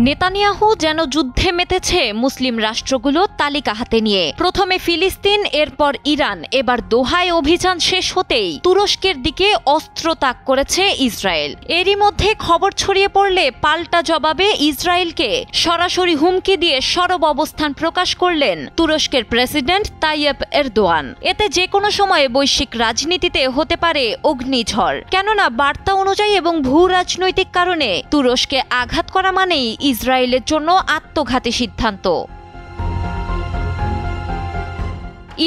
Netanyahu যেন যুদ্ধে মেতেছে মুসলিম রাষ্ট্রগুলো তালিকা হাতে নিয়ে। প্রথমে ফিলিস্তিন, এরপর ইরান, এবার দোহায় অভিযান শেষ হতেই তুরস্কের দিকে অস্ত্র তাক করেছে ইসরায়েল। এরই মধ্যে খবর ছড়িয়ে পড়লে পাল্টা জবাবে ইসরায়েলকে সরাসরি হুমকি দিয়ে সরব অবস্থান প্রকাশ করলেন তুরস্কের প্রেসিডেন্ট তাইয়েপ এরদোয়ান। এতে যে কোনো সময়ে বৈশ্বিক রাজনীতিতে হতে পারে অগ্নিঝড়। কেননা বার্তা অনুযায়ী এবং ভূ রাজনৈতিক কারণে তুরস্কে আঘাত করা মানেই ইসরায়েলের জন্য আত্মঘাতী সিদ্ধান্ত।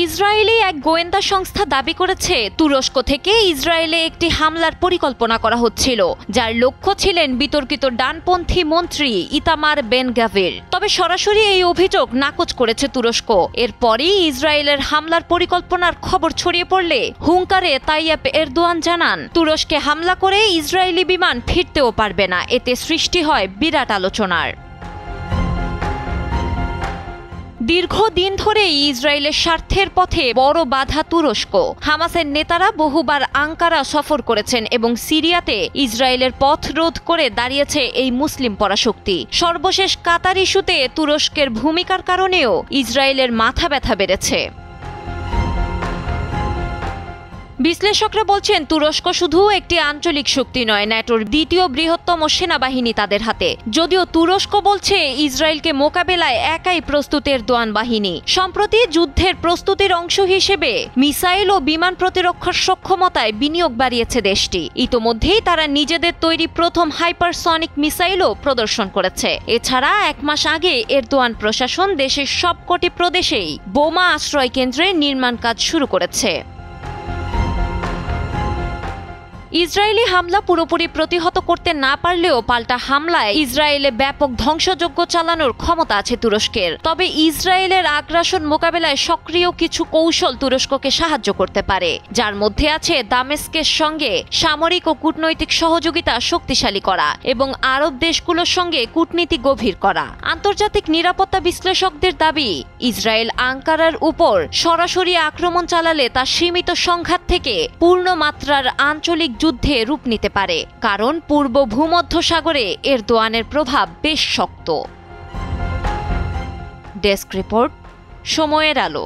ইসরায়েলি এক গোয়েন্দা সংস্থা দাবি করেছে তুরস্ক থেকে ইসরায়েলে একটি হামলার পরিকল্পনা করা হচ্ছিল, যার লক্ষ্য ছিলেন বিতর্কিত ডানপন্থী মন্ত্রী ইতামার বেন গাভির। তবে সরাসরি এই অভিযোগ নাকচ করেছে তুরস্ক। এরপরই ইসরায়েলের হামলার পরিকল্পনার খবর ছড়িয়ে পড়লে হুঙ্কারে তাইয়েপ এরদোয়ান জানান, তুরস্কে হামলা করে ইসরায়েলি বিমান ফিরতেও পারবে না। এতে সৃষ্টি হয় বিরাট আলোচনার। দীর্ঘদিন ধরেই ইসরায়েলের স্বার্থের পথে বড় বাধা তুরস্ক। হামাসের নেতারা বহুবার আঙ্কারা সফর করেছেন এবং সিরিয়াতে ইসরায়েলের পথ রোধ করে দাঁড়িয়েছে এই মুসলিম পরাশক্তি। সর্বশেষ কাতার ইস্যুতে তুরস্কের ভূমিকার কারণেও ইসরায়েলের মাথা ব্যথা বেড়েছে। বিশ্লেষকরা বলছেন, তুরস্ক শুধু একটি আঞ্চলিক শক্তি নয়, ন্যাটোর দ্বিতীয় বৃহত্তম সেনাবাহিনী তাদের হাতে। যদিও তুরস্ক বলছে ইসরায়েলকে মোকাবেলায় একাই প্রস্তুত এরদোয়ান বাহিনী। সম্প্রতি যুদ্ধের প্রস্তুতির অংশ হিসেবে মিসাইল ও বিমান প্রতিরক্ষার সক্ষমতায় বিনিয়োগ বাড়িয়েছে দেশটি। ইতোমধ্যেই তারা নিজেদের তৈরি প্রথম হাইপারসনিক মিসাইলও প্রদর্শন করেছে। এছাড়া এক মাস আগে এরদোয়ান প্রশাসন দেশের সবকটি প্রদেশেই বোমা আশ্রয় কেন্দ্রে নির্মাণ কাজ শুরু করেছে। ইসরায়েলি হামলা পুরোপুরি প্রতিহত করতে না পারলেও পাল্টা হামলায় ইসরায়েলে ব্যাপক ধ্বংসযজ্ঞ চালানোর ক্ষমতা আছে তুরস্কের। তবে ইসরায়েলের আগ্রাসন মোকাবেলায় সক্রিয় কিছু কৌশল তুরস্ককে সাহায্য করতে পারে, যার মধ্যে আছে দামেস্কের সঙ্গে সামরিক ও কূটনৈতিক সহযোগিতা শক্তিশালী করা এবং আরব দেশগুলোর সঙ্গে কূটনীতি গভীর করা। আন্তর্জাতিক নিরাপত্তা বিশ্লেষকদের দাবি, ইসরায়েল আঙ্কারার উপর সরাসরি আক্রমণ চালালে তা সীমিত সংঘাত থেকে পূর্ণমাত্রার আঞ্চলিক যুদ্ধে রূপ নিতে পারে, কারণ পূর্ব ভূমধ্যসাগরে এরদোয়ানের প্রভাব বেশ শক্ত। ডেস্ক রিপোর্ট, সময়ের আলো।